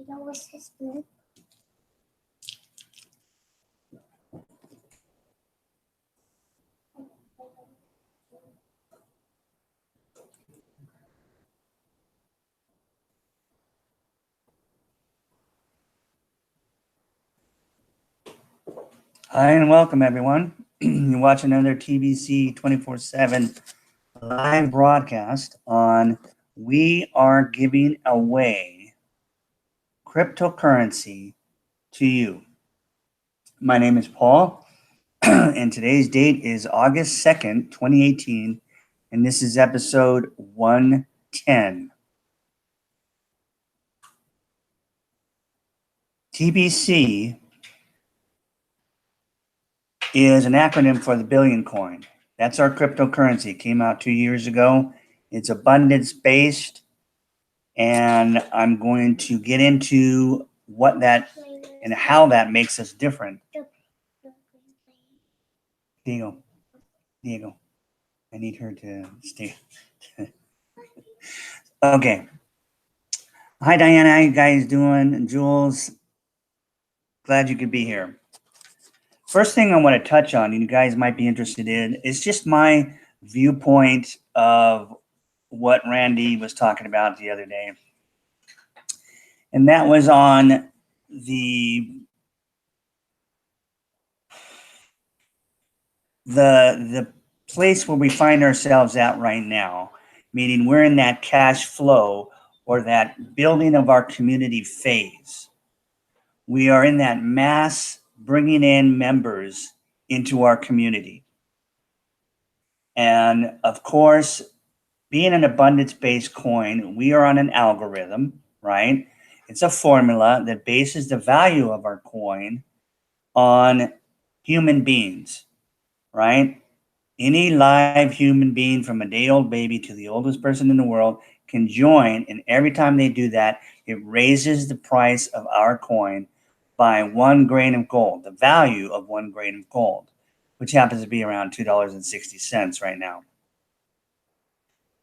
Hi and welcome everyone. You're watching another TBC 24/7 live broadcast on we are giving away cryptocurrency to you. My name is Paul and today's date is August 2nd, 2018, and this is episode 110. TBC is an acronym for the billion coin. That's our cryptocurrency. It came out 2 years ago. It's abundance based, and I'm going to get into what that and how that makes us different. Diego, I need her to stay. Okay. Hi, Diana. How you guys doing? Jules, glad you could be here. First thing I want to touch on, and you guys might be interested in, is just my viewpoint of what Randy was talking about the other day. And that was on the place where we find ourselves at right now, meaning we're in that cash flow or that building of our community phase. We are in that mass bringing in members into our community. And of course, being an abundance-based coin, we are on an algorithm, right? It's a formula that bases the value of our coin on human beings, right? Any live human being from a day-old baby to the oldest person in the world can join, and every time they do that, it raises the price of our coin by 1 grain of gold, the value of 1 grain of gold, which happens to be around $2.60 right now.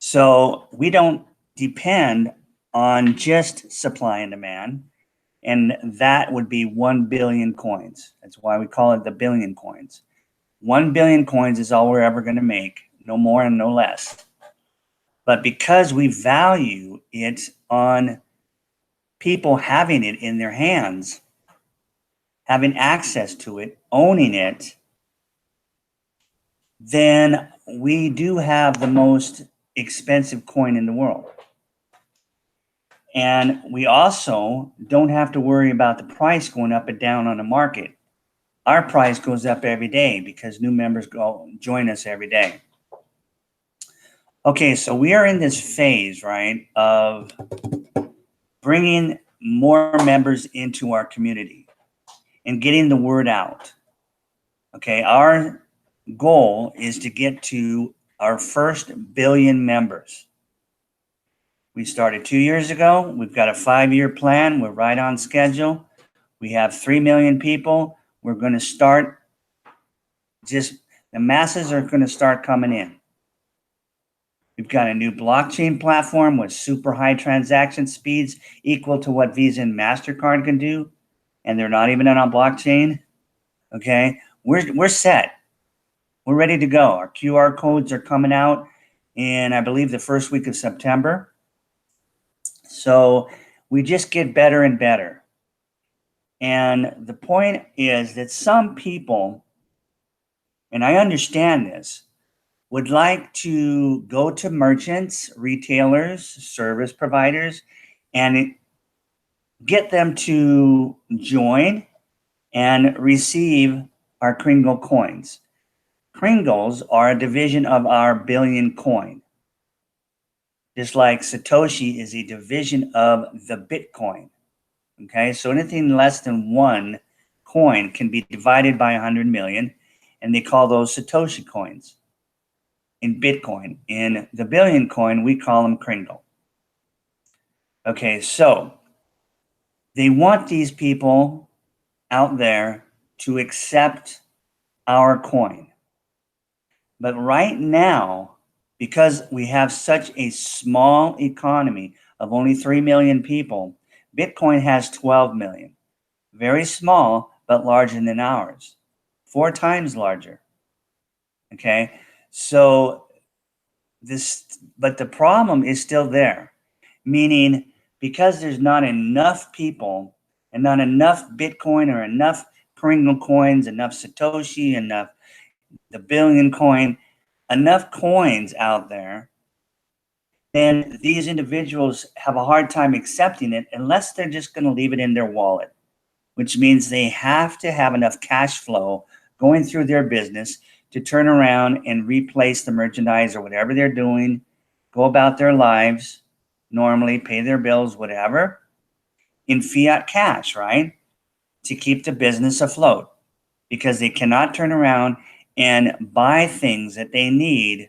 So we don't depend on just supply and demand, and that would be 1 billion coins. That's why we call it the billion coins. 1 billion coins is all we're ever going to make, no more and no less. But because we value it on people having it in their hands, having access to it, owning it, then we do have the most expensive coin in the world. And we also don't have to worry about the price going up and down on the market. Our price goes up every day because new members join us every day. Okay, so we are in this phase, right, of bringing more members into our community and getting the word out. Okay, our goal is to get to our first billion members. We started 2 years ago. We've got a 5-year plan. We're right on schedule. We have 3 million people. We're going to start the masses are going to start coming in. We've got a new blockchain platform with super high transaction speeds equal to what Visa and MasterCard can do. And they're not even on a blockchain. Okay, we're set. We're ready to go. Our QR codes are coming out in, I believe, the first week of September. So we just get better and better. And the point is that some people, and I understand this, would like to go to merchants, retailers, service providers, and get them to join and receive our Kringle coins. Kringles are a division of our billion coin. Just like Satoshi is a division of the Bitcoin. Okay, so anything less than 1 coin can be divided by 100 million, and they call those Satoshi coins. In Bitcoin, in the billion coin, we call them Kringle. Okay, so they want these people out there to accept our coin. But right now, because we have such a small economy of only 3 million people, Bitcoin has 12 million. Very small, but larger than ours. 4 times larger. Okay. So but the problem is still there, meaning because there's not enough people and not enough Bitcoin or enough Kringle coins, enough Satoshi, enough the billion coin, enough coins out there, then these individuals have a hard time accepting it unless they're just going to leave it in their wallet, which means they have to have enough cash flow going through their business to turn around and replace the merchandise or whatever they're doing, go about their lives, normally pay their bills, whatever, in fiat cash, right? To keep the business afloat, because they cannot turn around and buy things that they need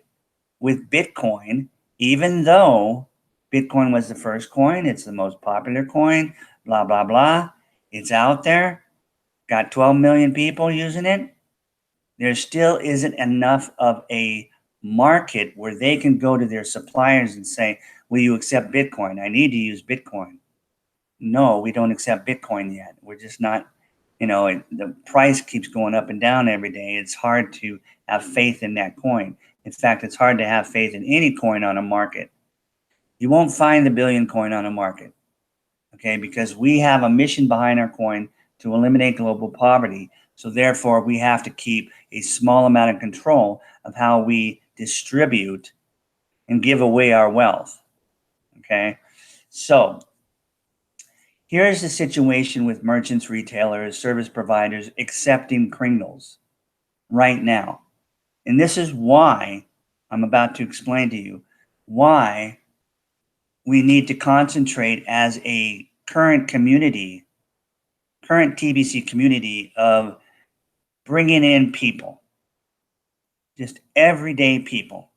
with Bitcoin, even though Bitcoin was the first coin, it's the most popular coin, blah, blah, blah. It's out there, got 12 million people using it. There still isn't enough of a market where they can go to their suppliers and say, will you accept Bitcoin? I need to use Bitcoin. No, we don't accept Bitcoin yet. We're just not, the price keeps going up and down every day. It's hard to have faith in that coin. In fact, it's hard to have faith in any coin on a market. You won't find the billion coin on a market, okay? Because we have a mission behind our coin to eliminate global poverty. So therefore, we have to keep a small amount of control of how we distribute and give away our wealth, okay? So here's the situation with merchants, retailers, service providers accepting Kringles right now. And this is why I'm about to explain to you why we need to concentrate as a current TBC community of bringing in people, just everyday people,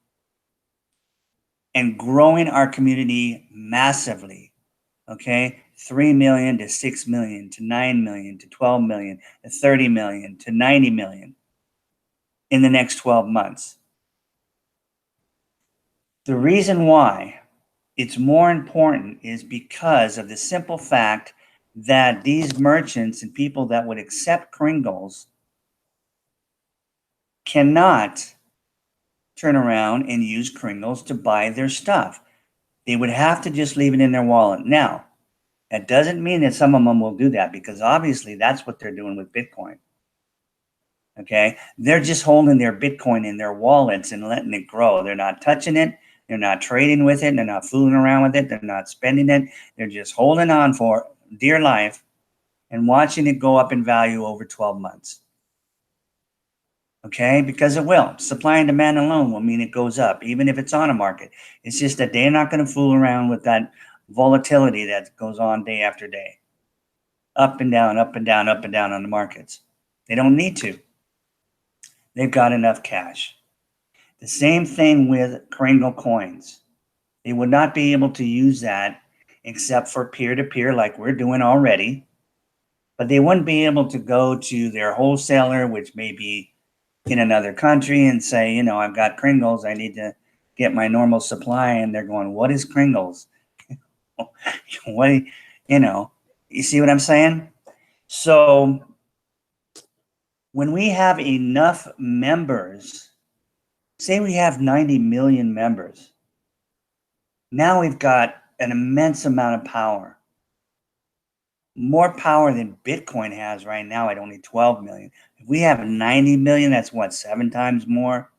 and growing our community massively, okay? 3 million to 6 million to 9 million to 12 million to 30 million to 90 million in the next 12 months. The reason why it's more important is because of the simple fact that these merchants and people that would accept Kringles cannot turn around and use Kringles to buy their stuff. They would have to just leave it in their wallet. Now, that doesn't mean that some of them will do that, because obviously that's what they're doing with Bitcoin. Okay? They're just holding their Bitcoin in their wallets and letting it grow. They're not touching it. They're not trading with it. They're not fooling around with it. They're not spending it. They're just holding on for dear life and watching it go up in value over 12 months. Okay, because it will. Supply and demand alone will mean it goes up, even if it's on a market. It's just that they're not going to fool around with that volatility that goes on day after day. Up and down, up and down, up and down on the markets. They don't need to. They've got enough cash. The same thing with Kringle coins. They would not be able to use that except for peer-to-peer like we're doing already. But they wouldn't be able to go to their wholesaler, which may be in another country, and say, I've got Kringles, I need to get my normal supply. And they're going, what is Kringles? What, you see what I'm saying? So when we have enough members, say we have 90 million members, now we've got an immense amount of power. More power than Bitcoin has right now at only 12 million. If we have 90 million, that's what, 7 times more?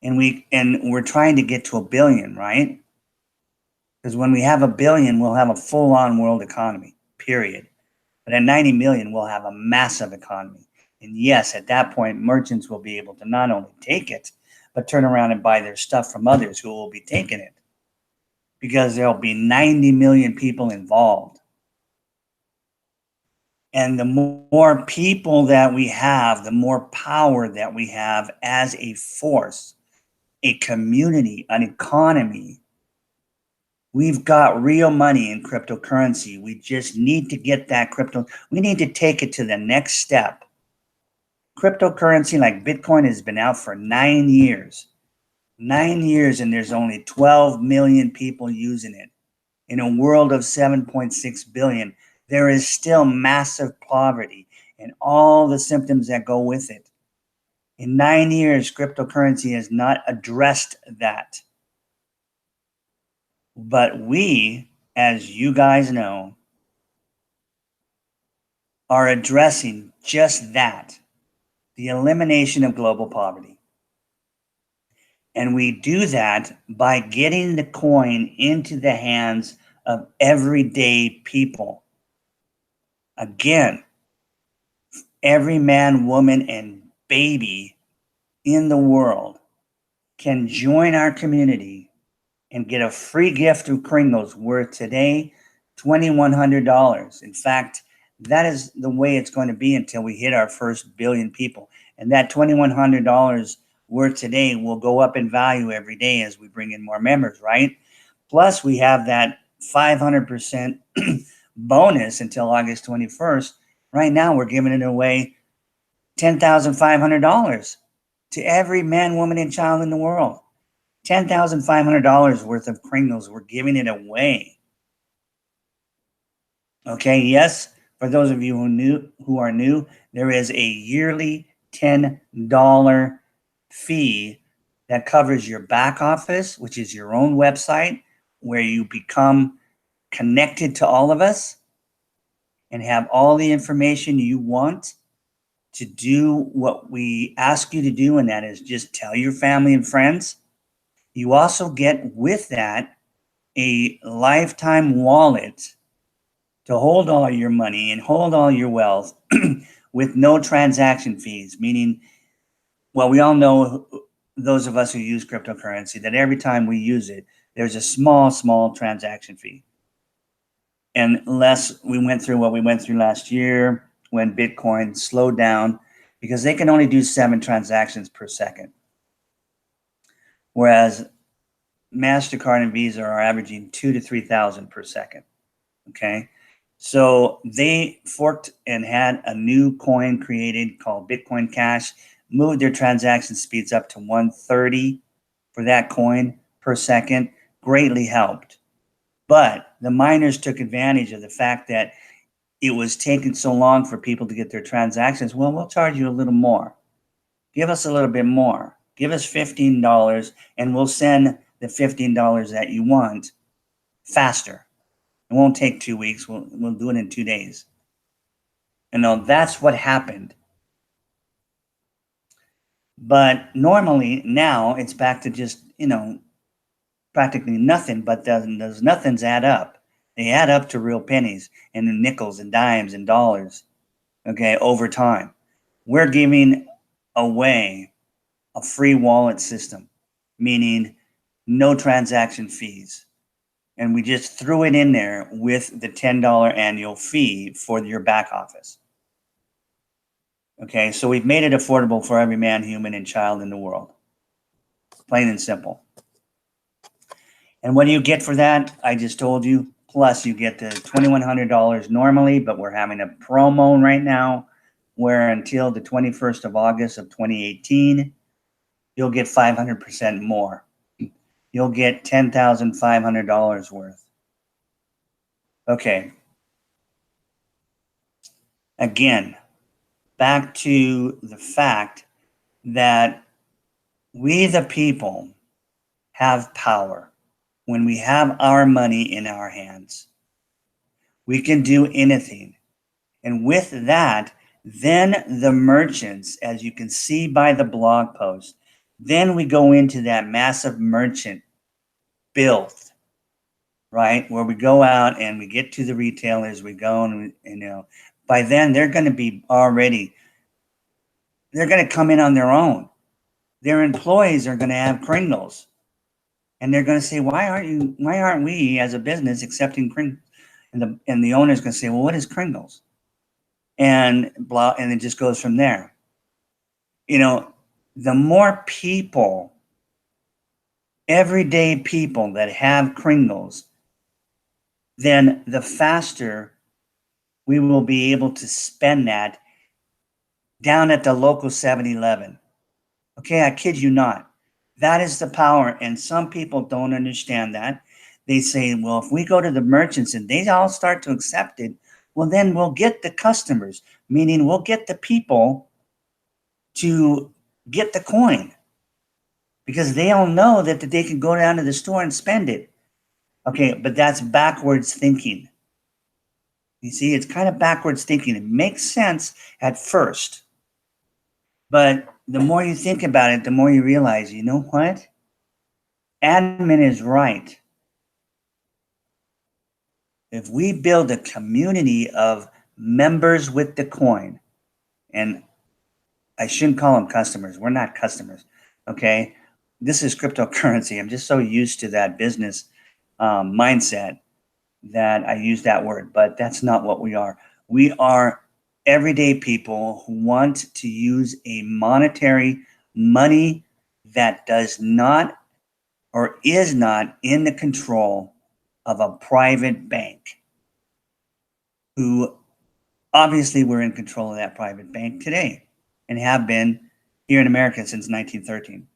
And we're trying to get to 1 billion, right? Because when we have 1 billion, we'll have a full-on world economy, period. But at 90 million, we'll have a massive economy. And yes, at that point, merchants will be able to not only take it, but turn around and buy their stuff from others who will be taking it. Because there'll be 90 million people involved. And the more people that we have, the more power that we have as a force, a community, an economy. We've got real money in cryptocurrency. We just need to get that crypto. We need to take it to the next step. Cryptocurrency like Bitcoin has been out for 9 years. 9 years, and there's only 12 million people using it. in a world of 7.6 billion, there is still massive poverty and all the symptoms that go with it. In 9 years, cryptocurrency has not addressed that. But we, as you guys know, are addressing just that, the elimination of global poverty. And we do that by getting the coin into the hands of everyday people. Again, every man, woman, and baby in the world can join our community and get a free gift through Kringle's worth today $2,100. In fact, that is the way it's going to be until we hit our first billion people. And that $2,100 worth today will go up in value every day as we bring in more members, right? Plus, we have that 500% bonus until August 21st. Right now, we're giving it away $10,500 to every man, woman, and child in the world. $10,500 worth of Kringles. We're giving it away. Okay, yes, for those of you who are new, there is a yearly $10 fee that covers your back office, which is your own website, where you become connected to all of us and have all the information you want to do what we ask you to do, and that is just tell your family and friends. You also get with that a lifetime wallet to hold all your money and hold all your wealth with no transaction fees, meaning, well, we all know, those of us who use cryptocurrency, that every time we use it, there's a small transaction fee. Unless we went through what we went through last year when Bitcoin slowed down, because they can only do 7 transactions per second. Whereas MasterCard and Visa are averaging 2,000 to 3,000 per second. Okay. So they forked and had a new coin created called Bitcoin Cash, moved their transaction speeds up to 130 for that coin per second, greatly helped. But the miners took advantage of the fact that it was taking so long for people to get their transactions. Well, we'll charge you a little more. Give us a little bit more. Give us $15 and we'll send the $15 that you want faster. It won't take 2 weeks. We'll do it in 2 days. And now that's what happened. But normally now it's back to just, practically nothing, but those nothings add up. They add up to real pennies and nickels and dimes and dollars, okay, over time. We're giving away a free wallet system, meaning no transaction fees. And we just threw it in there with the $10 annual fee for your back office. Okay, so we've made it affordable for every man, human, and child in the world. Plain and simple. And what do you get for that? I just told you. Plus, you get the $2,100 normally, but we're having a promo right now where until the 21st of August of 2018, you'll get 500% more. You'll get $10,500 worth. Okay. Again, back to the fact that we, the people, have power. When we have our money in our hands, we can do anything. And with that, then the merchants, as you can see by the blog post, then we go into that massive merchant build, right? Where we go out and we get to the retailers, we go and, by then they're going to be already, they're going to come in on their own. Their employees are going to have Kringles. And they're going to say, why aren't we as a business accepting Kringles? And the owner's going to say, well, what is Kringles? And blah, and it just goes from there. The more people, everyday people that have Kringles, then the faster we will be able to spend that down at the local 7-Eleven. Okay, I kid you not. That is the power, and some people don't understand that. they say, well, if we go to the merchants and they all start to accept it, well, then we'll get the customers, meaning we'll get the people to get the coin because they all know that they can go down to the store and spend it. Okay, but that's backwards thinking. You see, it's kind of backwards thinking. It makes sense at first, but the more you think about it, the more you realize, you know what? Admin is right. If we build a community of members with the coin, and I shouldn't call them customers. We're not customers. Okay. This is cryptocurrency. I'm just so used to that business mindset that I use that word, but that's not what we are. We are everyday people who want to use a monetary money that does not or is not in the control of a private bank, who obviously we're in control of that private bank today and have been here in America since 1913.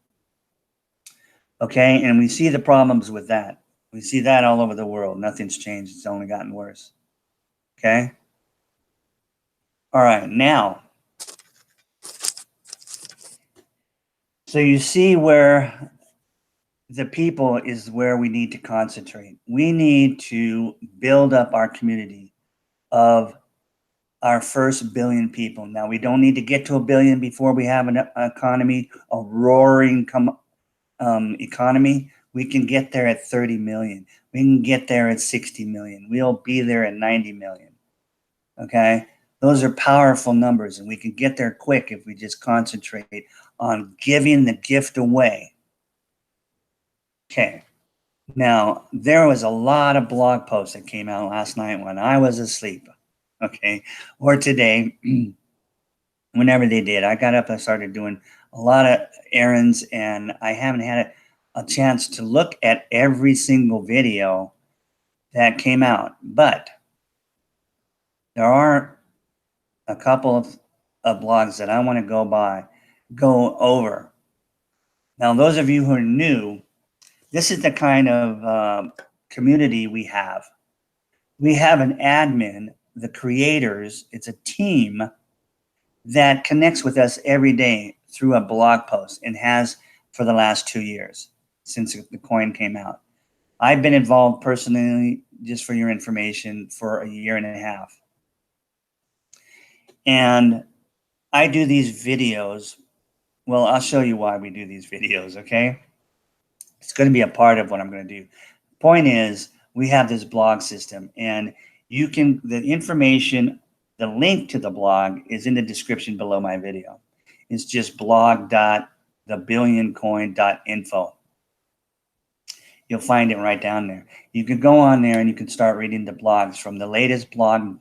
Okay, and we see the problems with that. We see that all over the world. Nothing's changed. It's only gotten worse. Okay. All right, now, so you see where the people is where we need to concentrate. We need to build up our community of our first billion people. Now, we don't need to get to a billion before we have an economy, a roaring economy. We can get there at 30 million. We can get there at 60 million. We'll be there at 90 million. Okay. Those are powerful numbers, and we can get there quick if we just concentrate on giving the gift away. Okay. Now, there was a lot of blog posts that came out last night when I was asleep. Okay. Or today, whenever they did. I got up and started doing a lot of errands, and I haven't had a chance to look at every single video that came out. But there are a couple of blogs that I want to go over. Now, those of you who are new, this is the kind of community we have. We have an admin, the creators. It's a team that connects with us every day through a blog post and has for the last 2 years since the coin came out. I've been involved personally, just for your information, for a year and a half. And I do these videos. Well, I'll show you why we do these videos, okay? It's going to be a part of what I'm going to do. Point is, we have this blog system, and you can, the information, the link to the blog is in the description below my video. It's just blog.thebillioncoin.info. You'll find it right down there. You can go on there and you can start reading the blogs from the latest blog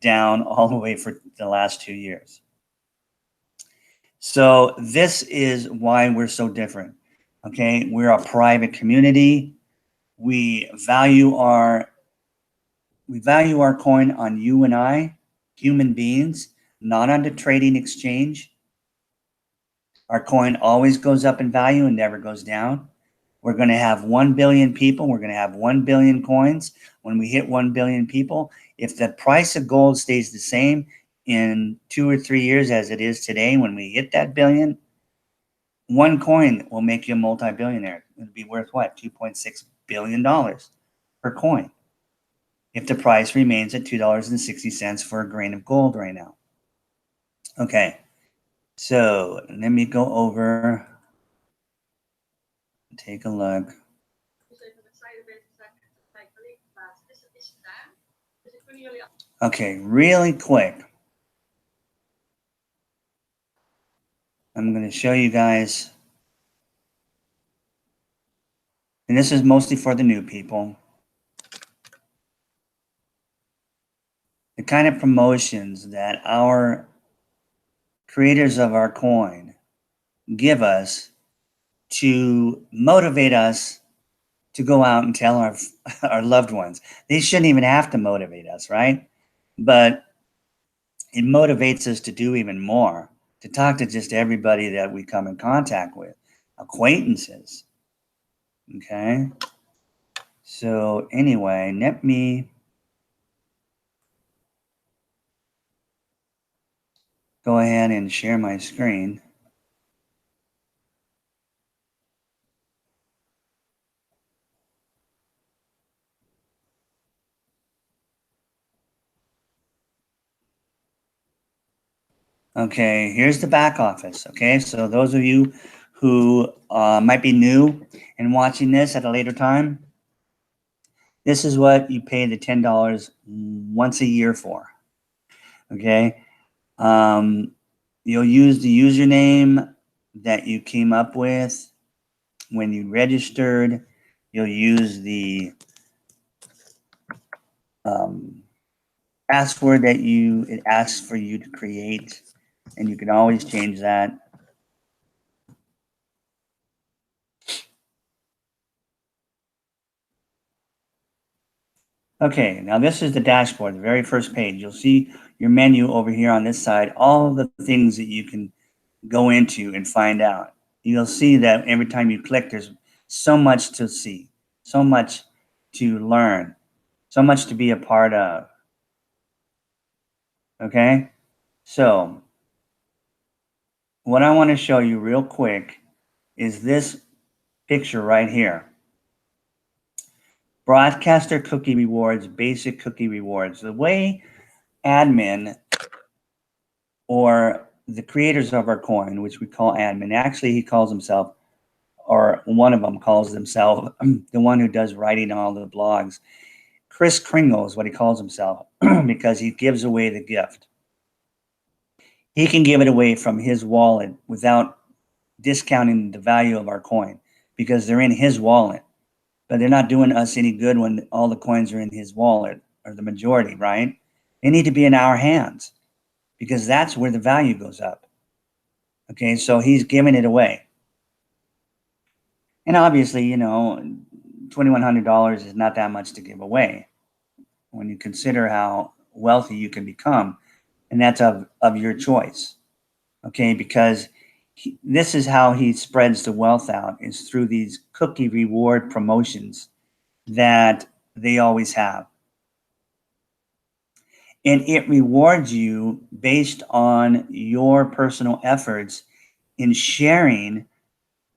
down all the way for the last 2 years. So this is why we're so different. Okay, we're a private community. We value our coin on you and I, human beings, not on the trading exchange. Our coin always goes up in value and never goes down. We're going to have 1 billion people. We're going to have 1 billion coins. When we hit 1 billion people, if the price of gold stays the same in 2 or 3 years as it is today, when we hit that billion, one coin will make you a multi-billionaire. It'll be worth what? $2.6 billion per coin, if the price remains at $2.60 for a grain of gold right now. Okay, so let me go over, take a look. Okay, really quick. I'm going to show you guys, and this is mostly for the new people, the kind of promotions that our creators of our coin give us to motivate us to go out and tell our loved ones. They shouldn't even have to motivate us, right? But it motivates us to do even more, to talk to just everybody that we come in contact with, acquaintances. Okay. So anyway, let me go ahead and share my screen. Okay, here's the back office. Okay, so those of you who might be new and watching this at a later time, this is what you pay the $10 once a year for. Okay, you'll use the username that you came up with when you registered. You'll use the password that it asks for you to create, and you can always change that. Okay, now this is the dashboard, the very first page. You'll see your menu over here on this side, all the things that you can go into and find out. You'll see that every time you click, there's so much to see, so much to learn, so much to be a part of. Okay, so what I want to show you real quick is this picture right here. Broadcaster cookie rewards, basic cookie rewards. The way admin or the creators of our coin, which we call admin, actually he calls himself, or one of them calls himself, the one who does writing all the blogs. Chris Kringle is what he calls himself because he gives away the gift. He can give it away from his wallet without discounting the value of our coin because they're in his wallet. But they're not doing us any good when all the coins are in his wallet, or the majority, right? They need to be in our hands because that's where the value goes up. Okay, so he's giving it away. And obviously, you know, $2,100 is not that much to give away when you consider how wealthy you can become. And that's of your choice. Okay, because this is how he spreads the wealth out, is through these cookie reward promotions that they always have. And it rewards you based on your personal efforts in sharing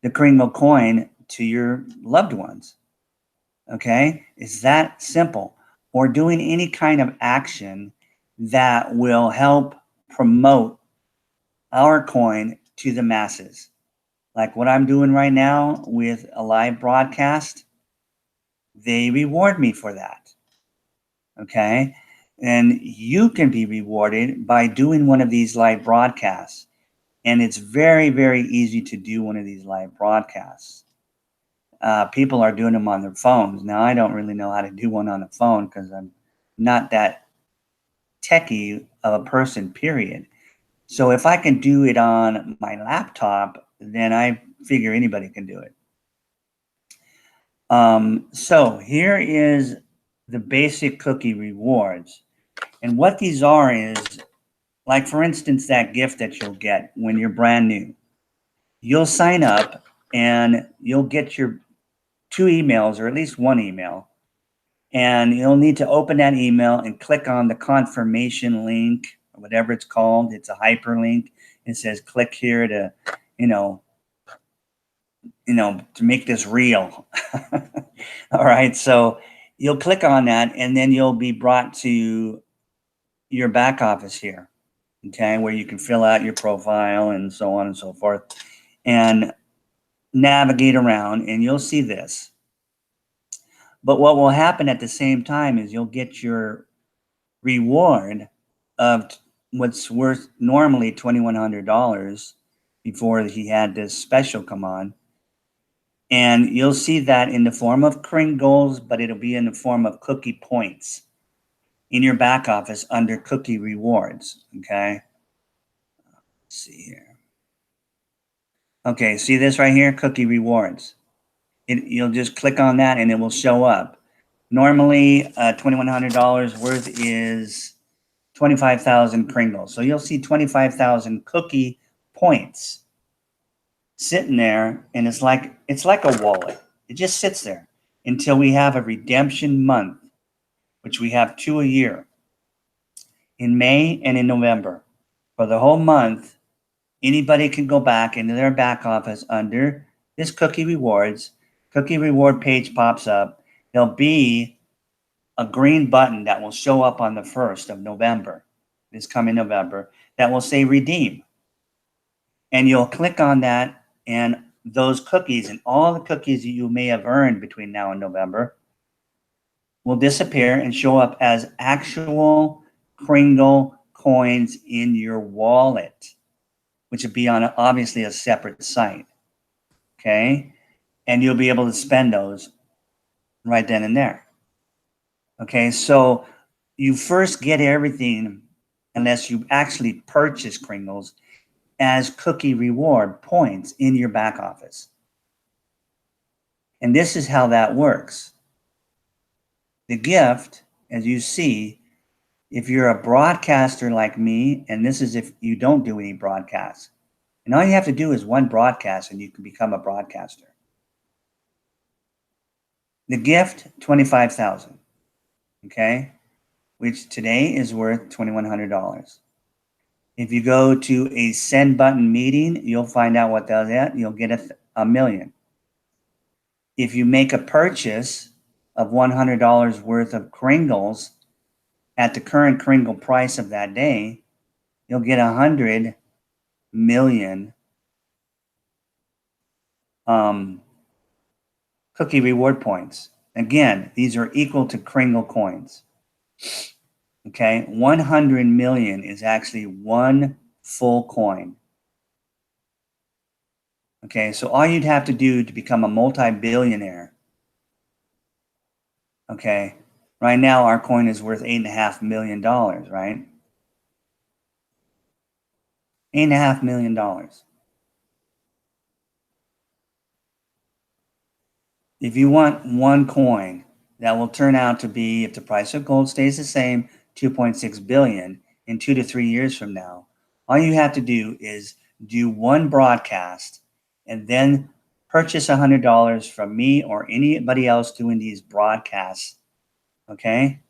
the Kringle coin to your loved ones. Okay, it's that simple. Or doing any kind of action that will help promote our coin to the masses. Like what I'm doing right now with a live broadcast, they reward me for that. Okay, and you can be rewarded by doing one of these live broadcasts. And it's very, very easy to do one of these live broadcasts. People are doing them on their phones. Now, I don't really know how to do one on the phone because I'm not that techie of a person, period. So if I can do it on my laptop, then I figure anybody can do it. So here is the basic cookie rewards. And what these are is, like, for instance, that gift that you'll get when you're brand new. You'll sign up and you'll get your 2 emails, or at least 1 email. And you'll need to open that email and click on the confirmation link, or whatever it's called. It's a hyperlink. It says click here to, you know, to make this real. All right. So you'll click on that and then you'll be brought to your back office here. Okay, where you can fill out your profile and so on and so forth and navigate around, and you'll see this. But what will happen at the same time is you'll get your reward of what's worth normally $2,100 before he had this special come on. And you'll see that in the form of Kringles, but it'll be in the form of cookie points in your back office under cookie rewards. Okay. Let's see here. Okay, see this right here, cookie rewards. You'll just click on that and it will show up. Normally, $2,100 worth is 25,000 Kringles. So you'll see 25,000 cookie points sitting there, and it's like a wallet. It just sits there. until we have a redemption month, which we have 2 a year, in May and in November. For the whole month, anybody can go back into their back office under this cookie rewards. Cookie reward page pops up. There'll be a green button that will show up on the 1st of November, this coming November, that will say redeem. And you'll click on that, and those cookies and all the cookies you may have earned between now and November will disappear and show up as actual Kringle coins in your wallet, which would be on obviously a separate site. Okay. And you'll be able to spend those right then and there. Okay. So you first get everything, unless you actually purchase Kringles, as cookie reward points in your back office. And this is how that works. The gift, as you see, if you're a broadcaster like me, and this is if you don't do any broadcasts, and all you have to do is one broadcast and you can become a broadcaster. The gift, $25,000, okay, which today is worth $2,100. If you go to a send button meeting, you'll find out what that's at. You'll get $1 million. If you make a purchase of $100 worth of Kringles at the current Kringle price of that day, you'll get 100 million cookie reward points. Again, these are equal to Kringle coins. Okay, 100 million is actually one full coin. Okay, so all you'd have to do to become a multi-billionaire, okay, right now our coin is worth $8.5 million, right? $8.5 million. If you want one coin that will turn out to be, if the price of gold stays the same, 2.6 billion in 2 to 3 years from now, all you have to do is do one broadcast and then purchase $100 from me or anybody else doing these broadcasts, okay?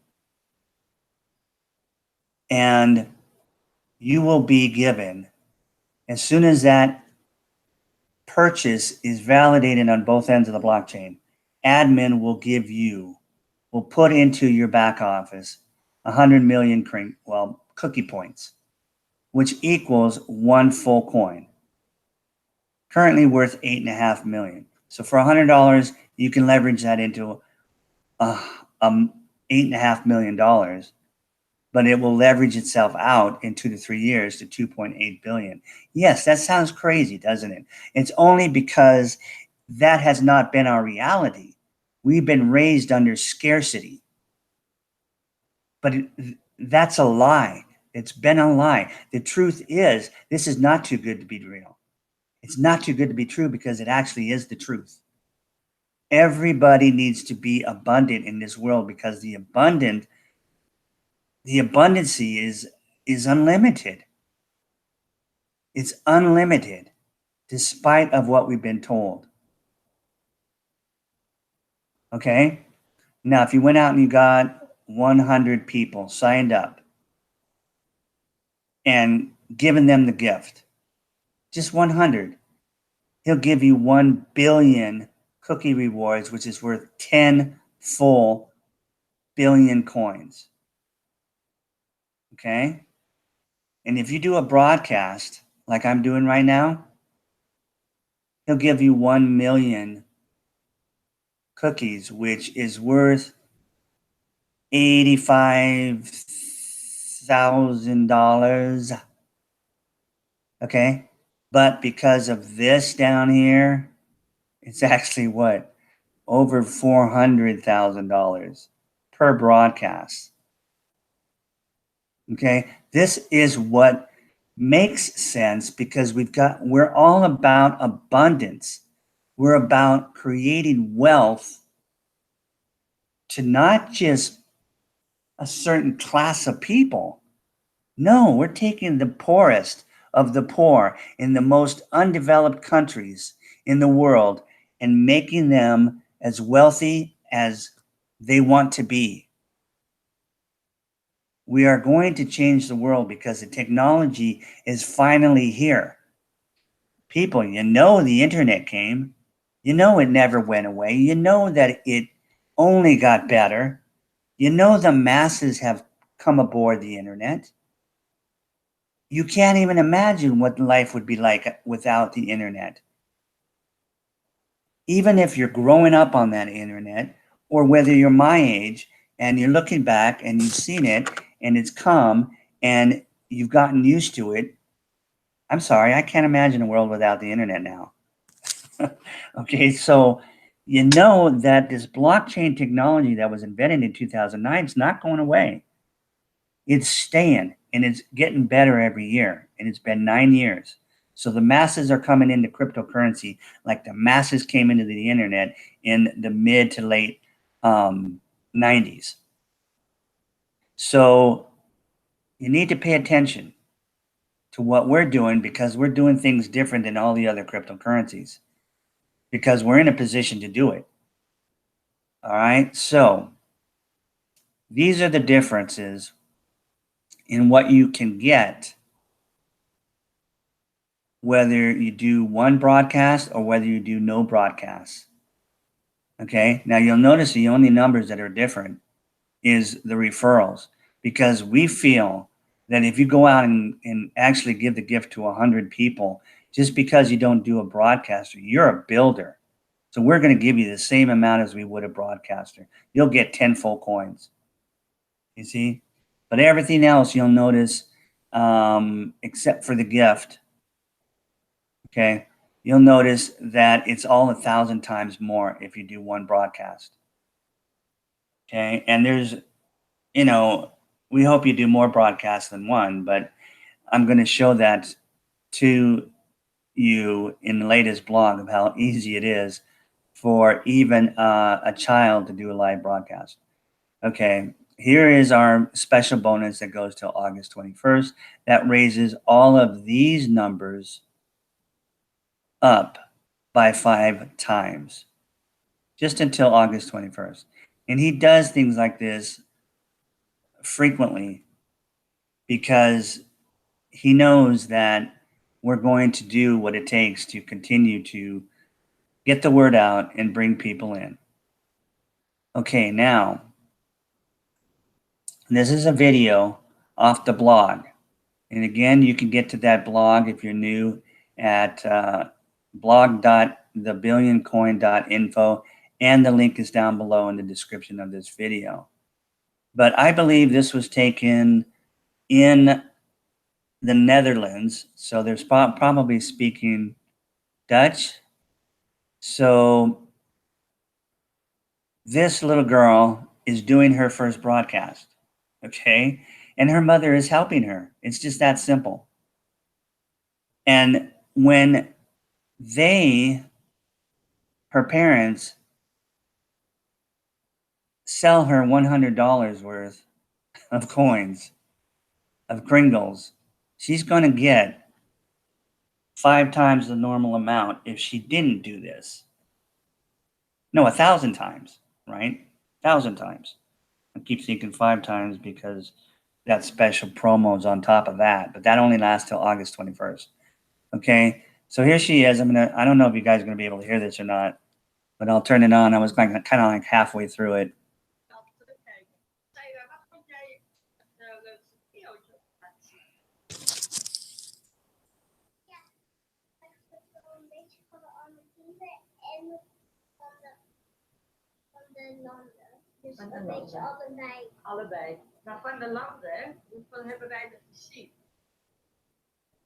And you will be given, as soon as that purchase is validated on both ends of the blockchain, admin will put into your back office 100 million cookie points, which equals one full coin, currently worth $8.5 million. So for $100, you can leverage that into $8.5 million, but it will leverage itself out in 2 to 3 years to 2.8 billion. Yes, that sounds crazy, doesn't it? It's only because that has not been our reality. We've been raised under scarcity. But that's a lie. It's been a lie. The truth is, this is not too good to be real. It's not too good to be true because it actually is the truth. Everybody needs to be abundant in this world because the abundancy is unlimited. It's unlimited, despite of what we've been told. Okay? Now, if you went out and you got 100 people signed up and given them the gift, just 100, he'll give you 1 billion cookie rewards, which is worth 10 full billion coins. Okay? And if you do a broadcast like I'm doing right now, he'll give you 1 million cookies, which is worth $85,000. Okay? But because of this down here, it's actually what? Over $400,000 per broadcast. Okay? This is what makes sense because we're all about abundance. We're about creating wealth to not just a certain class of people. No, we're taking the poorest of the poor in the most undeveloped countries in the world and making them as wealthy as they want to be. We are going to change the world because the technology is finally here. People, you know the internet came. You know it never went away. You know that it only got better. You know the masses have come aboard the internet. You can't even imagine what life would be like without the internet. Even if you're growing up on that internet, or whether you're my age and you're looking back and you've seen it and it's come and you've gotten used to it, I'm sorry, I can't imagine a world without the internet now. Okay, so you know that this blockchain technology that was invented in 2009 is not going away. It's staying, and it's getting better every year, and it's been 9 years. So the masses are coming into cryptocurrency like the masses came into the internet in the mid to late 90s. So you need to pay attention to what we're doing, because we're doing things different than all the other cryptocurrencies, because we're in a position to do it. All right, so these are the differences in what you can get, whether you do one broadcast or whether you do no broadcasts. Okay, now you'll notice the only numbers that are different is the referrals, because we feel that if you go out and actually give the gift to 100 people, just because you don't do a broadcaster, you're a builder. So we're going to give you the same amount as we would a broadcaster. You'll get 10 full coins. You see? But everything else you'll notice, except for the gift, okay, you'll notice that it's all 1,000 times more if you do one broadcast. Okay, and there's, you know, we hope you do more broadcasts than one, but I'm going to show that to you in the latest blog of how easy it is for even a child to do a live broadcast. Okay, here is our special bonus that goes till August 21st. That raises all of these numbers up by 5 times, just until August 21st. And he does things like this frequently because he knows that we're going to do what it takes to continue to get the word out and bring people in. Okay, now, this is a video off the blog. And again, you can get to that blog if you're new at blog.thebillioncoin.info, and the link is down below in the description of this video. But I believe this was taken in the Netherlands, so there's probably speaking Dutch. So this little girl is doing her first broadcast, okay? And her mother is helping her. It's just that simple. And when her parents, sell her $100 worth of coins, of Kringles, she's going to get 5 times the normal amount if she didn't do this. No, 1,000 times, right? 1,000 times. I keep thinking 5 times because that special promo is on top of that, but that only lasts till August 21st. Okay, so here she is. I don't know if you guys are gonna be able to hear this or not, but I'll turn it on. I was kind of like halfway through it. Dus een beetje allebei. Allebei. Maar van de landen, hoeveel hebben wij er gezien?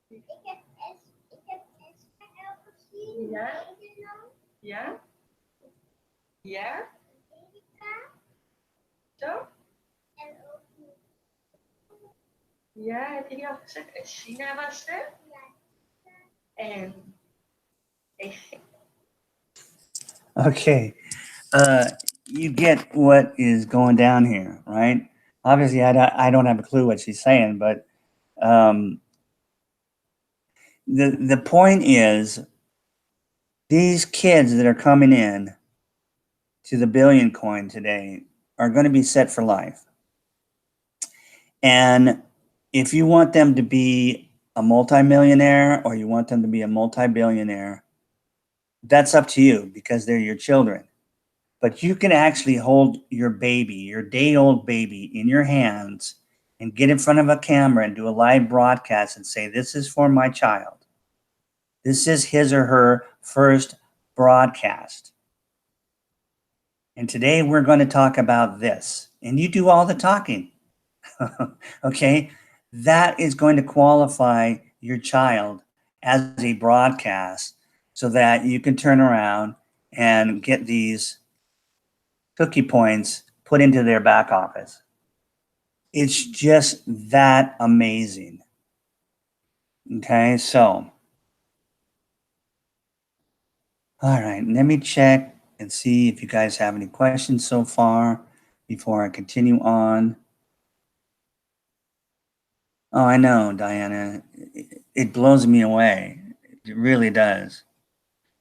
Ik heb Israël gezien. Ja? Ja? Ja? Amerika. Zo? En ook. Ja, heb je die al gezegd? En China was er? Ja. En Egypte. Okay. You get what is going down here, right? Obviously, I don't have a clue what she's saying, but the point is, these kids that are coming in to the billion coin today are going to be set for life. And if you want them to be a multimillionaire or you want them to be a multi-billionaire, that's up to you because they're your children. But you can actually hold your baby, your day-old baby, in your hands and get in front of a camera and do a live broadcast and say, this is for my child. This is his or her first broadcast. And today we're going to talk about this. And you do all the talking. Okay? That is going to qualify your child as a broadcast so that you can turn around and get these cookie points put into their back office. It's just that amazing. Okay, so, all right, let me check and see if you guys have any questions so far before I continue on. Oh, I know, Diana. It blows me away. It really does.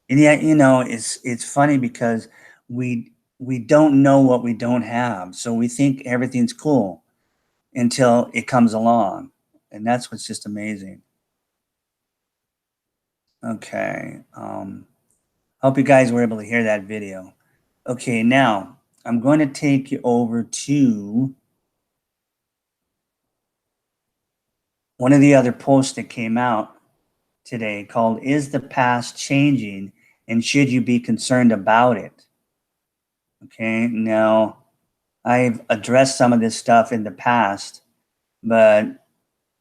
And yet, it's funny because we don't know what we don't have. So we think everything's cool until it comes along. And that's what's just amazing. Okay. Hope you guys were able to hear that video. Okay, now I'm going to take you over to one of the other posts that came out today called Is the Past Changing and Should You Be Concerned About It? Okay, now I've addressed some of this stuff in the past, but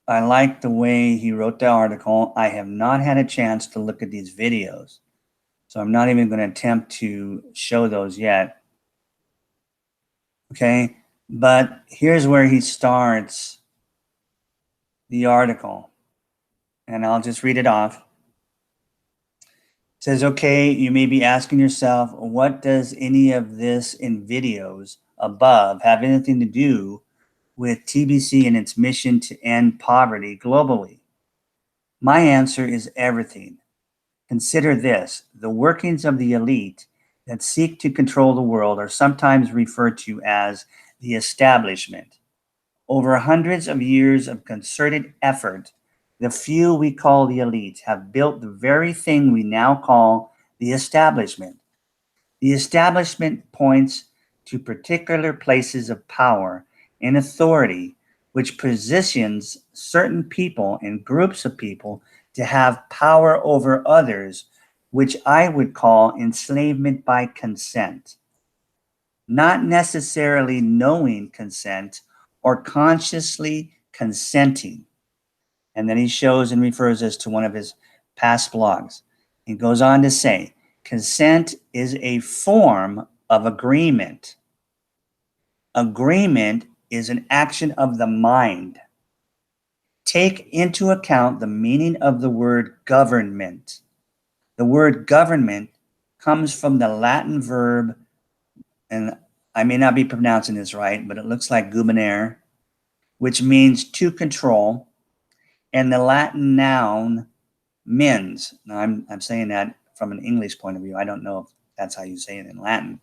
I like the way he wrote the article. I have not had a chance to look at these videos, so I'm not even going to attempt to show those yet. Okay, but here's where he starts the article, and I'll just read it off. It says, okay, you may be asking yourself, what does any of this in videos above have anything to do with TBC and its mission to end poverty globally? My answer is everything. Consider this: the workings of the elite that seek to control the world are sometimes referred to as the establishment. Over hundreds of years of concerted effort, the few we call the elite have built the very thing we now call the establishment. The establishment points to particular places of power and authority, which positions certain people and groups of people to have power over others, which I would call enslavement by consent. Not necessarily knowing consent or consciously consenting. And then he shows and refers us to one of his past blogs. He goes on to say, consent is a form of agreement. Agreement is an action of the mind. Take into account the meaning of the word government. The word government comes from the Latin verb, and I may not be pronouncing this right, but it looks like gubernare, which means to control, and the Latin noun mens. Now, I'm saying that from an English point of view. I don't know if that's how you say it in Latin.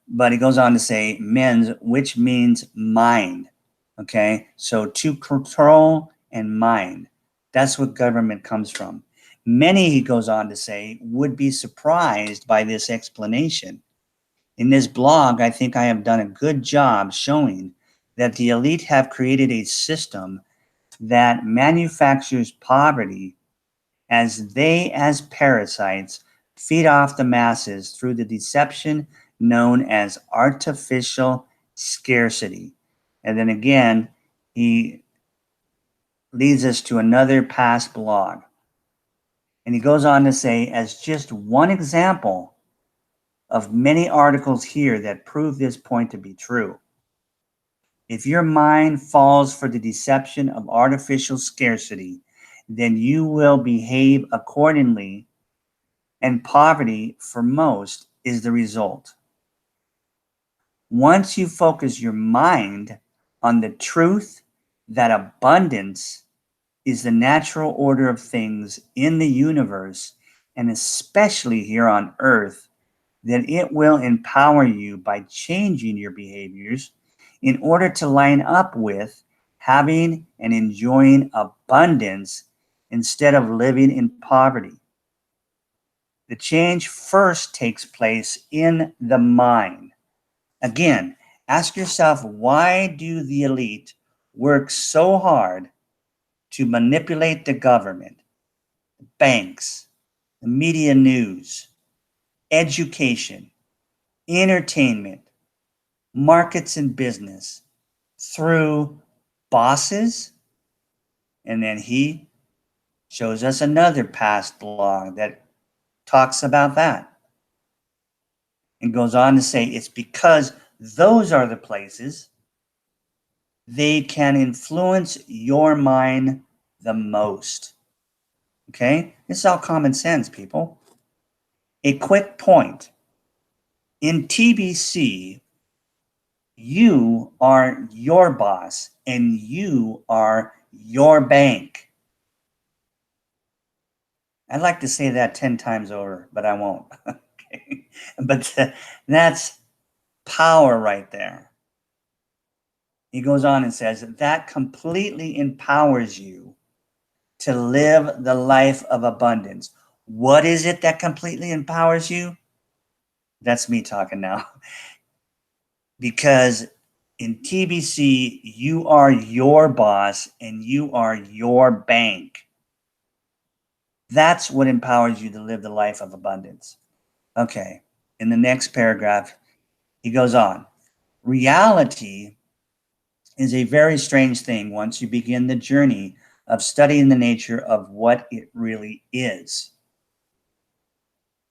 But he goes on to say mens, which means mind. Okay, so to control and mind. That's what government comes from. Many, he goes on to say, would be surprised by this explanation. In this blog, I think I have done a good job showing that the elite have created a system that manufactures poverty as they, as parasites, feed off the masses through the deception known as artificial scarcity. And then again, he leads us to another past blog. And he goes on to say, as just one example of many articles here that prove this point to be true, if your mind falls for the deception of artificial scarcity, then you will behave accordingly, and poverty, for most, is the result. Once you focus your mind on the truth that abundance is the natural order of things in the universe, and especially here on earth, then it will empower you by changing your behaviors in order to line up with having and enjoying abundance instead of living in poverty. The change first takes place in the mind. Again, ask yourself, why do the elite work so hard to manipulate the government, banks, the media news, education, entertainment, markets and business through bosses? And then he shows us another past log that talks about that and goes on to say it's because those are the places they can influence your mind the most. Okay? This is all common sense, people. A quick point. In TBC, you are your boss and you are your bank. I'd like to say that 10 times over, but I won't. Okay? But that's power right there. He goes on and says that completely empowers you to live the life of abundance. What is it that completely empowers you? That's me talking now. Because in TBC, you are your boss and you are your bank. That's what empowers you to live the life of abundance. Okay, in the next paragraph, he goes on. Reality is a very strange thing once you begin the journey of studying the nature of what it really is.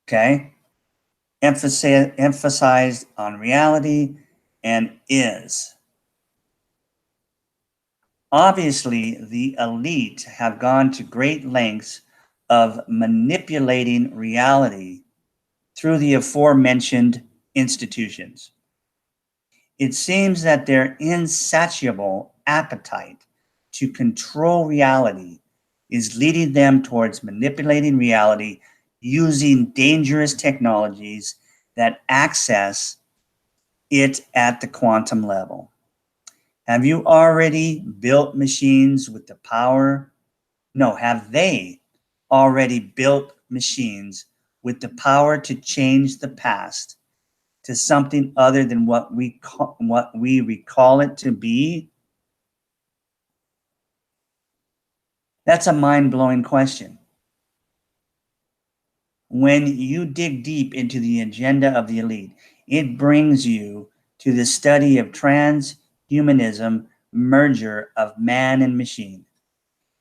Okay? Emphasized on reality and is. Obviously, the elite have gone to great lengths of manipulating reality through the aforementioned institutions. It seems that their insatiable appetite to control reality is leading them towards manipulating reality using dangerous technologies that access it at the quantum level. Have you already built machines with the power? No, have they already built machines with the power to change the past to something other than what we recall it to be? That's a mind-blowing question. When you dig deep into the agenda of the elite, it brings you to the study of transhumanism, merger of man and machine,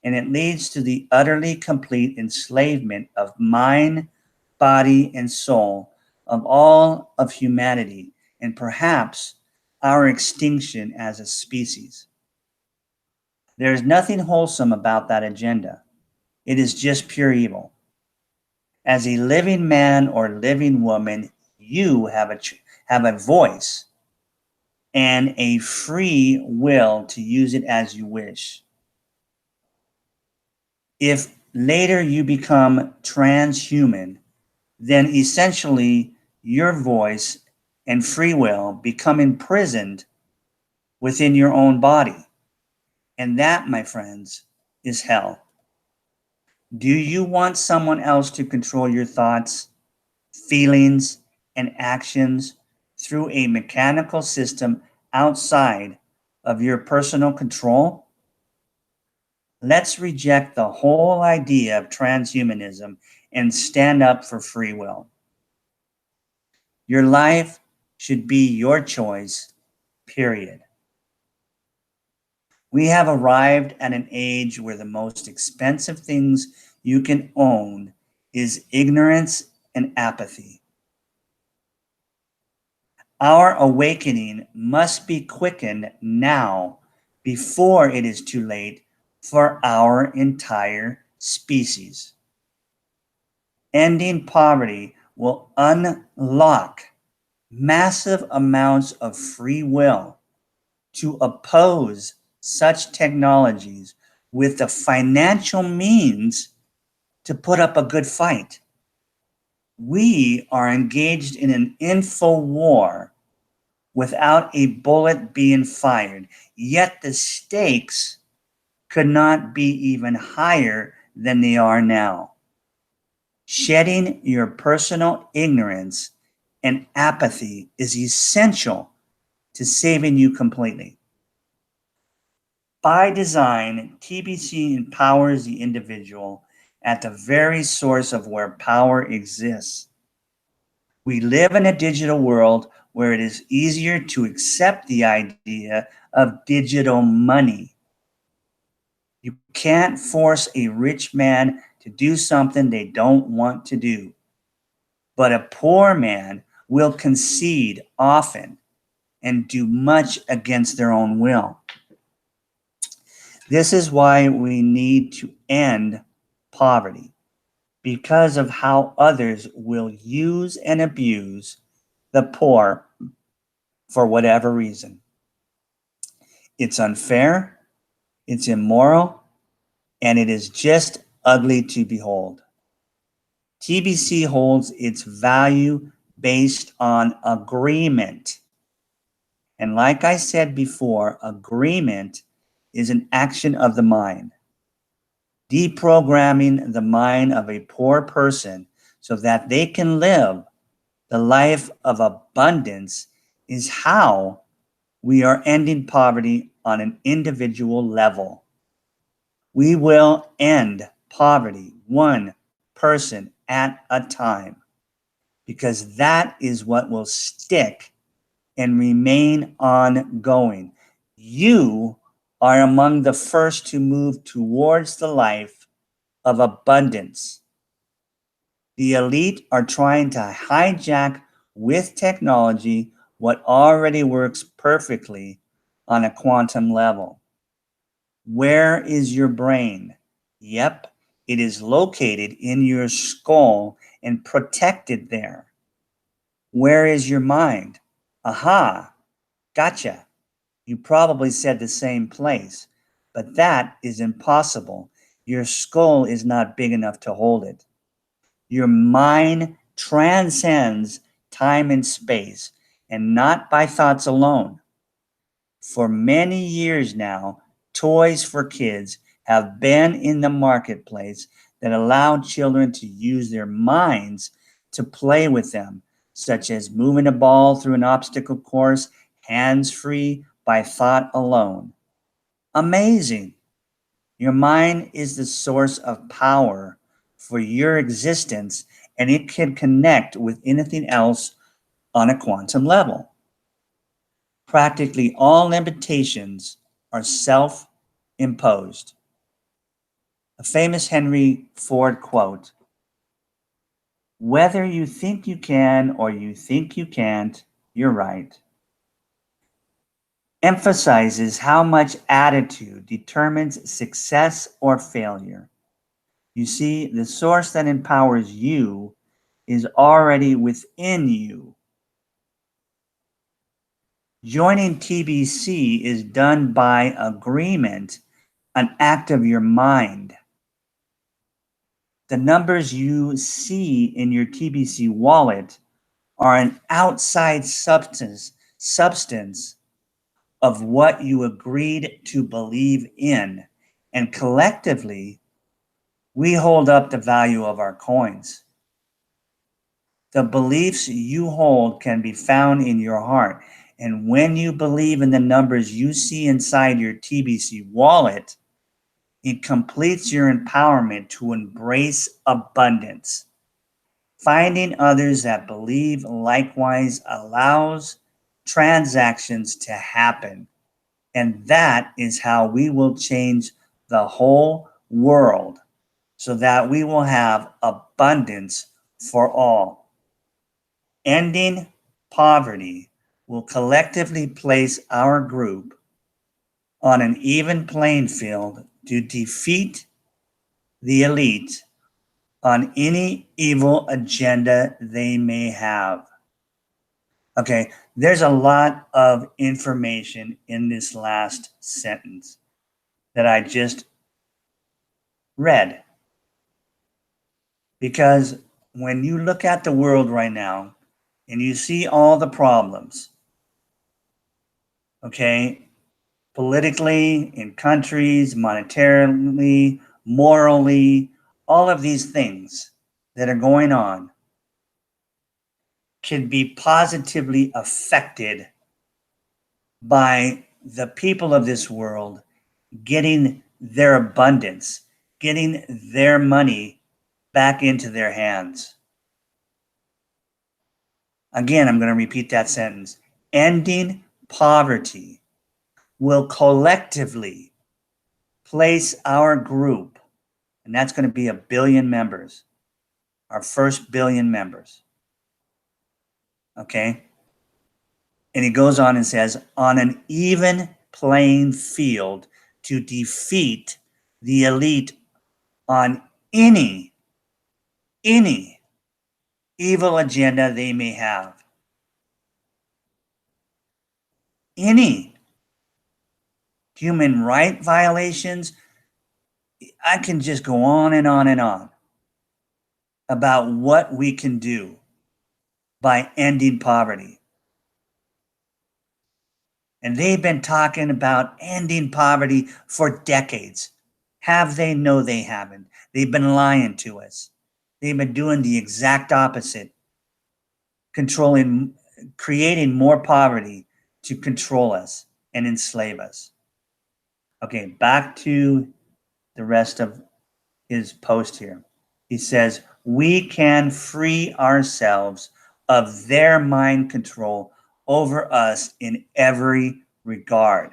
and it leads to the utterly complete enslavement of mind, body, and soul of all of humanity, and perhaps our extinction as a species. There is nothing wholesome about that agenda. It is just pure evil. As a living man or living woman, you have a voice and a free will to use it as you wish. If later you become transhuman, then essentially your voice and free will become imprisoned within your own body. And that, my friends, is hell. Do you want someone else to control your thoughts, feelings, and actions through a mechanical system outside of your personal control? Let's reject the whole idea of transhumanism and stand up for free will. Your life should be your choice, period. We have arrived at an age where the most expensive things you can own is ignorance and apathy. Our awakening must be quickened now before it is too late for our entire species. Ending poverty will unlock massive amounts of free will to oppose such technologies with the financial means to put up a good fight. We are engaged in an info war without a bullet being fired, yet the stakes could not be even higher than they are now. Shedding your personal ignorance and apathy is essential to saving you completely. By design, TBC empowers the individual at the very source of where power exists. We live in a digital world where it is easier to accept the idea of digital money. You can't force a rich man to do something they don't want to do. But a poor man will concede often and do much against their own will. This is why we need to end poverty, because of how others will use and abuse the poor for whatever reason. It's unfair, it's immoral, and it is just ugly to behold. TBC holds its value based on agreement. And like I said before, agreement is an action of the mind. Deprogramming the mind of a poor person so that they can live the life of abundance is how we are ending poverty on an individual level. We will end poverty one person at a time, because that is what will stick and remain ongoing. You are among the first to move towards the life of abundance. The elite are trying to hijack with technology what already works perfectly on a quantum level. Where is your brain? Yep, it is located in your skull and protected there. Where is your mind? Aha, gotcha. You probably said the same place, but that is impossible. Your skull is not big enough to hold it. Your mind transcends time and space, and not by thoughts alone. For many years now, toys for kids have been in the marketplace that allow children to use their minds to play with them, such as moving a ball through an obstacle course hands-free by thought alone. Amazing. Your mind is the source of power for your existence, and it can connect with anything else on a quantum level. Practically all limitations are self-imposed. A famous Henry Ford quote, "Whether you think you can or you think you can't, you're right," emphasizes how much attitude determines success or failure. You see, the source that empowers you is already within you. Joining TBC is done by agreement, an act of your mind. The numbers you see in your TBC wallet are an outside substance of what you agreed to believe in. And collectively, we hold up the value of our coins. The beliefs you hold can be found in your heart. And when you believe in the numbers you see inside your TBC wallet, it completes your empowerment to embrace abundance. Finding others that believe likewise allows transactions to happen. And that is how we will change the whole world so that we will have abundance for all. Ending poverty will collectively place our group on an even playing field to defeat the elite on any evil agenda they may have. Okay, there's a lot of information in this last sentence that I just read, because when you look at the world right now and you see all the problems, okay, politically, in countries, monetarily, morally, all of these things that are going on can be positively affected by the people of this world getting their abundance, getting their money back into their hands. Again, I'm going to repeat that sentence. Ending poverty will collectively place our group, and that's going to be 1 billion members, our first 1 billion members. Okay? And he goes on and says, on an even playing field to defeat the elite on any evil agenda they may have. Any human right violations. I can just go on and on and on about what we can do by ending poverty. And they've been talking about ending poverty for decades. Have they? No, they haven't. They've been lying to us. They've been doing the exact opposite, creating more poverty to control us and enslave us. Okay, back to the rest of his post here. He says, we can free ourselves of their mind control over us in every regard.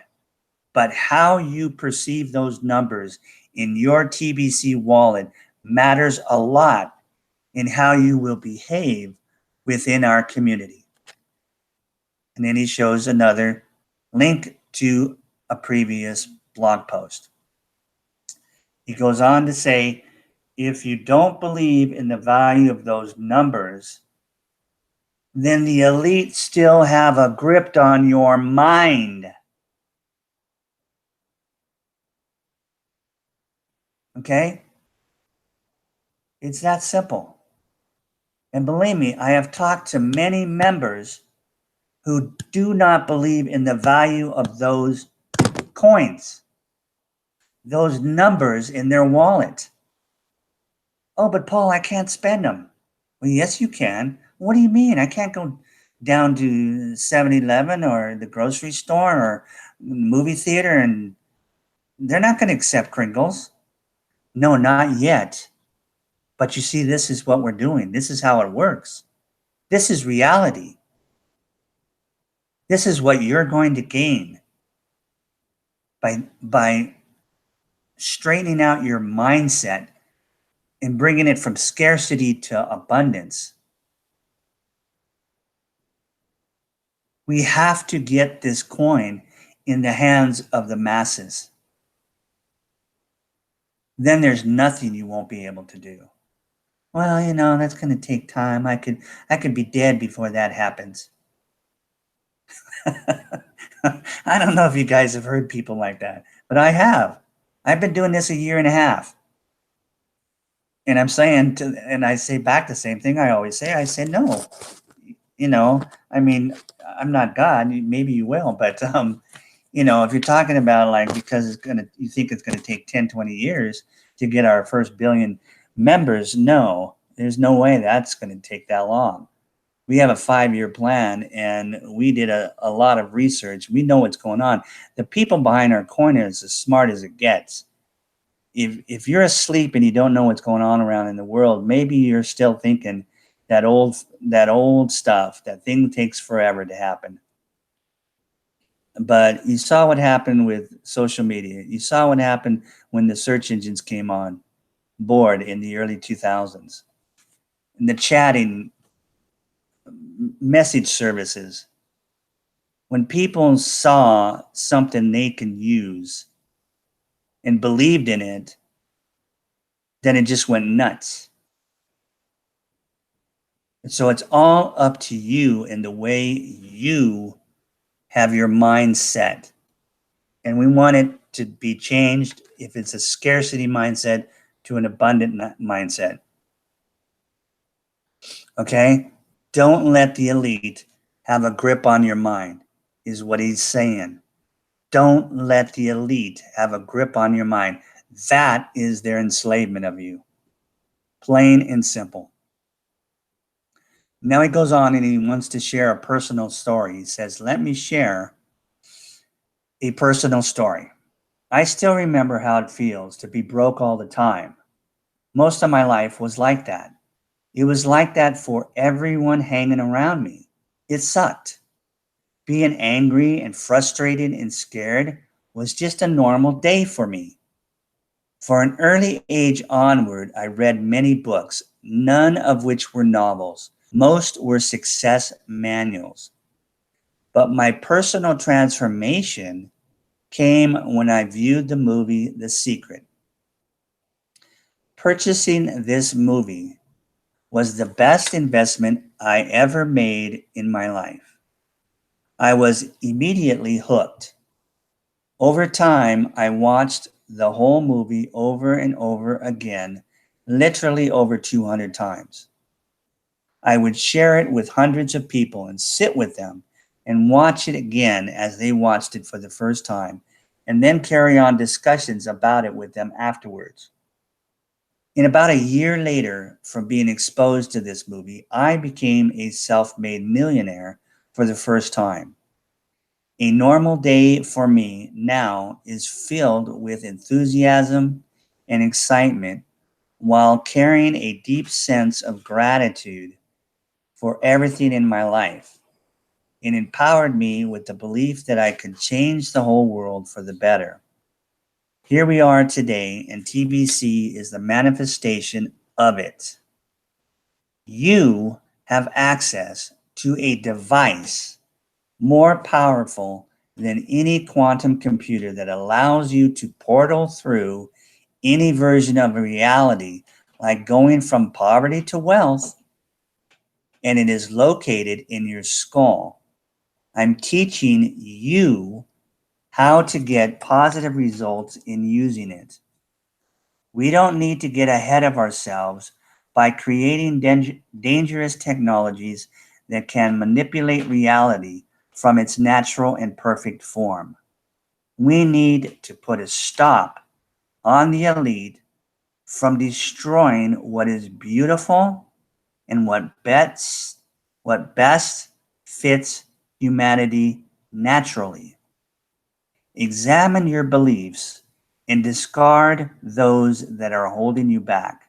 But how you perceive those numbers in your TBC wallet matters a lot in how you will behave within our community. And then he shows another link to a previous blog post. He goes on to say, if you don't believe in the value of those numbers, then the elite still have a grip on your mind. Okay? It's that simple. And believe me, I have talked to many members who do not believe in the value of those coins, those numbers in their wallet. Oh, but Paul, I can't spend them. Well, yes, you can. What do you mean? I can't go down to 7-Eleven or the grocery store or movie theater and they're not going to accept Kringles. No, not yet. But you see, this is what we're doing. This is how it works. This is reality. This is what you're going to gain by straightening out your mindset and bringing it from scarcity to abundance. We have to get this coin in the hands of the masses. Then there's nothing you won't be able to do. Well, that's going to take time. I could be dead before that happens. I don't know if you guys have heard people like that, but I have. I've been doing this 1.5 years. And and I say back the same thing I always say. I say, no, I'm not God. Maybe you will, but if you're talking about like, because you think it's going to take 10, 20 years to get our first 1 billion members, no, there's no way that's going to take that long. We have a 5-year plan and we did a lot of research. We know what's going on. The people behind our coin is as smart as it gets. If you're asleep and you don't know what's going on around in the world, maybe you're still thinking that old stuff, that thing takes forever to happen. But you saw what happened with social media. You saw what happened when the search engines came on board in the early 2000s. And the chatting message services. When people saw something they can use and believed in it, then it just went nuts. And so it's all up to you and the way you have your mind set. And we want it to be changed, if it's a scarcity mindset, to an abundant mindset. Okay? Don't let the elite have a grip on your mind, is what he's saying. Don't let the elite have a grip on your mind. That is their enslavement of you. Plain and simple. Now he goes on and he wants to share a personal story. He says, let me share a personal story. I still remember how it feels to be broke all the time. Most of my life was like that. It was like that for everyone hanging around me. It sucked. Being angry and frustrated and scared was just a normal day for me. For an early age onward, I read many books, none of which were novels. Most were success manuals. But my personal transformation came when I viewed the movie The Secret. Purchasing this movie was the best investment I ever made in my life. I was immediately hooked. Over time, I watched the whole movie over and over again, literally over 200 times. I would share it with hundreds of people and sit with them and watch it again as they watched it for the first time, and then carry on discussions about it with them afterwards. In about a year later from being exposed to this movie, I became a self-made millionaire for the first time. A normal day for me now is filled with enthusiasm and excitement while carrying a deep sense of gratitude for everything in my life. It empowered me with the belief that I could change the whole world for the better. Here we are today, and TBC is the manifestation of it. You have access to a device more powerful than any quantum computer that allows you to portal through any version of reality, like going from poverty to wealth, and it is located in your skull. I'm teaching you how to get positive results in using it. We don't need to get ahead of ourselves by creating dangerous technologies that can manipulate reality from its natural and perfect form. We need to put a stop on the elite from destroying what is beautiful and what best fits humanity naturally. Examine your beliefs and discard those that are holding you back.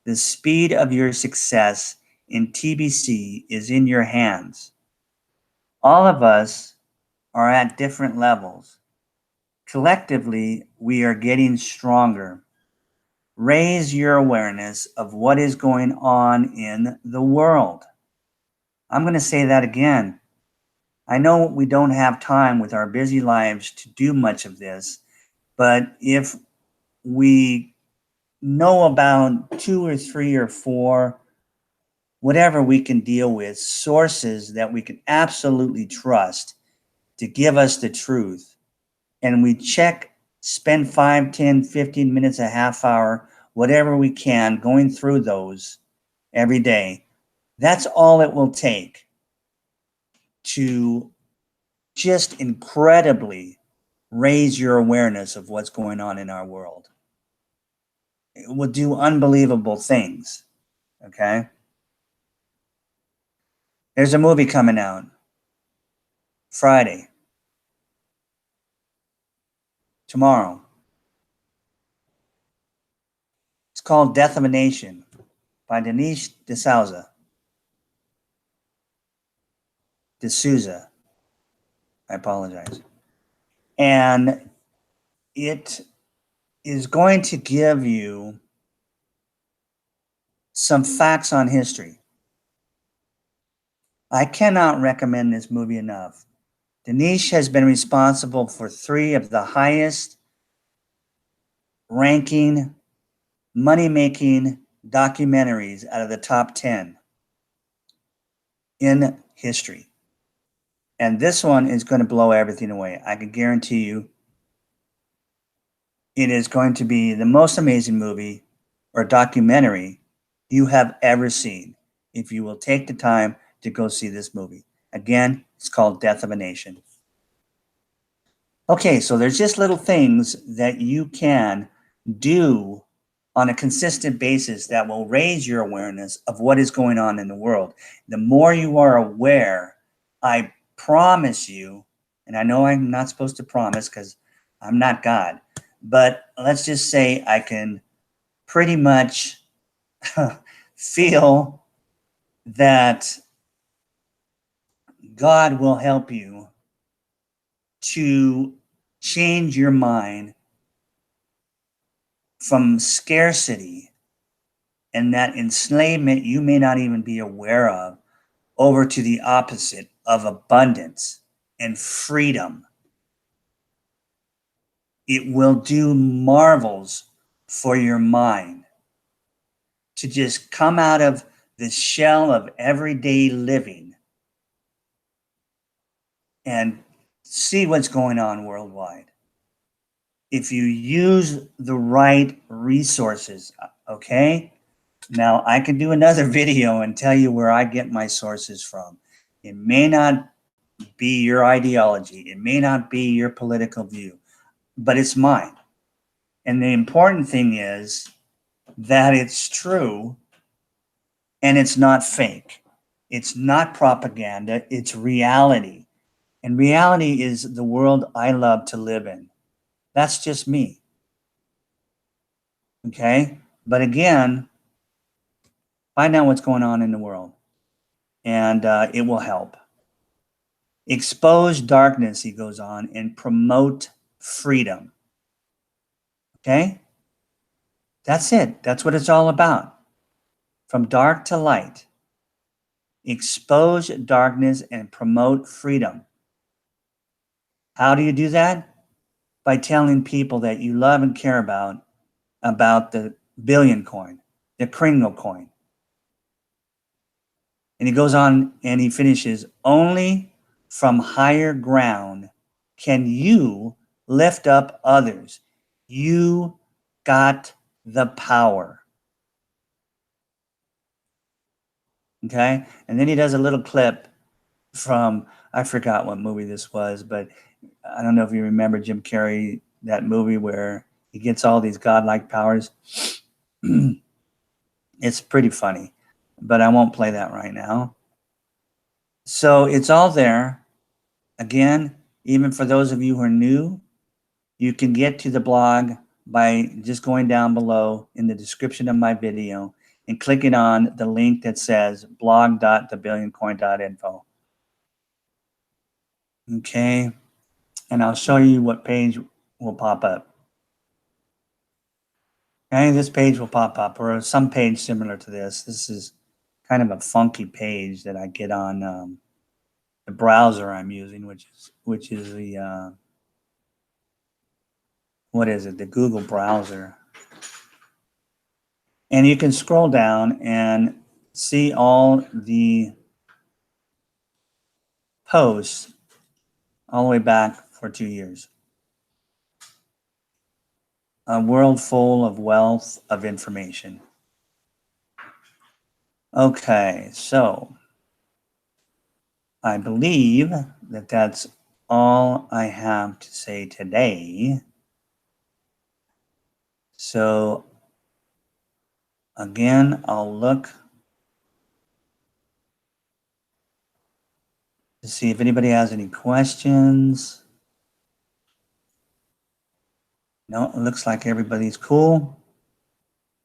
The speed of your success in TBC is in your hands. All of us are at different levels. Collectively, we are getting stronger. Raise your awareness of what is going on in the world. I'm going to say that again. I know we don't have time with our busy lives to do much of this, but if we know about 2 or 3 or 4, whatever we can deal with, sources that we can absolutely trust to give us the truth, and we check, spend 5, 10, 15 minutes, a half hour, whatever we can, going through those every day, that's all it will take to just incredibly raise your awareness of what's going on in our world. It will do unbelievable things. Okay? There's a movie coming out Friday, tomorrow. It's called Death of a Nation by Denise D'Souza. I apologize. And it is going to give you some facts on history. I cannot recommend this movie enough. Denise has been responsible for 3 of the highest ranking, money making documentaries out of the top 10 in history. And this one is going to blow everything away. I can guarantee you it is going to be the most amazing movie or documentary you have ever seen. if you will take the time to go see this movie. Again, it's called Death of a Nation. Okay, so there's just little things that you can do on a consistent basis that will raise your awareness of what is going on in the world. The more you are aware, I promise you, and I know I'm not supposed to promise because I'm not God, but let's just say I can pretty much feel that God will help you to change your mind from scarcity and that enslavement you may not even be aware of over to the opposite of abundance and freedom. It will do marvels for your mind to just come out of the shell of everyday living and see what's going on worldwide. If you use the right resources, okay? Now, I can do another video and tell you where I get my sources from. It may not be your ideology. It may not be your political view, but it's mine. And the important thing is that it's true and it's not fake. It's not propaganda. It's reality. And reality is the world I love to live in. That's just me. Okay? But again, find out what's going on in the world and it will help. Expose darkness, he goes on, and promote freedom. Okay? That's it. That's what it's all about. From dark to light. Expose darkness and promote freedom. How do you do that? By telling people that you love and care about the billion coin, the Kringle coin. And he goes on and he finishes, only from higher ground can you lift up others. You got the power. Okay? And then he does a little clip from, I forgot what movie this was, but I don't know if you remember Jim Carrey, that movie where he gets all these godlike powers. It's pretty funny, but I won't play that right now. So it's all there. Again, even for those of you who are new, you can get to the blog by just going down below in the description of my video and clicking on the link that says blog.thebillioncoin.info. Okay, and I'll show you what page will pop up. Okay, this page will pop up, or some page similar to this. This is kind of a funky page that I get on the browser I'm using, which is the what is it? The Google browser. And you can scroll down and see all the posts all the way back for 2 years. A world full of wealth of information. Okay, so I believe that that's all I have to say today. So again, I'll look to see if anybody has any questions. No, it looks like everybody's cool.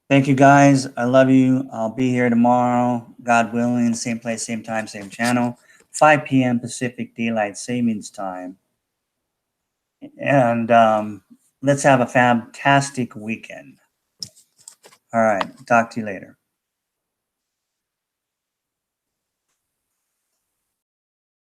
Thank you guys. I love you. I'll be here tomorrow, God willing, same place, same time, same channel, 5 p.m. Pacific Daylight Savings Time. And let's have a fantastic weekend. All right. Talk to you later.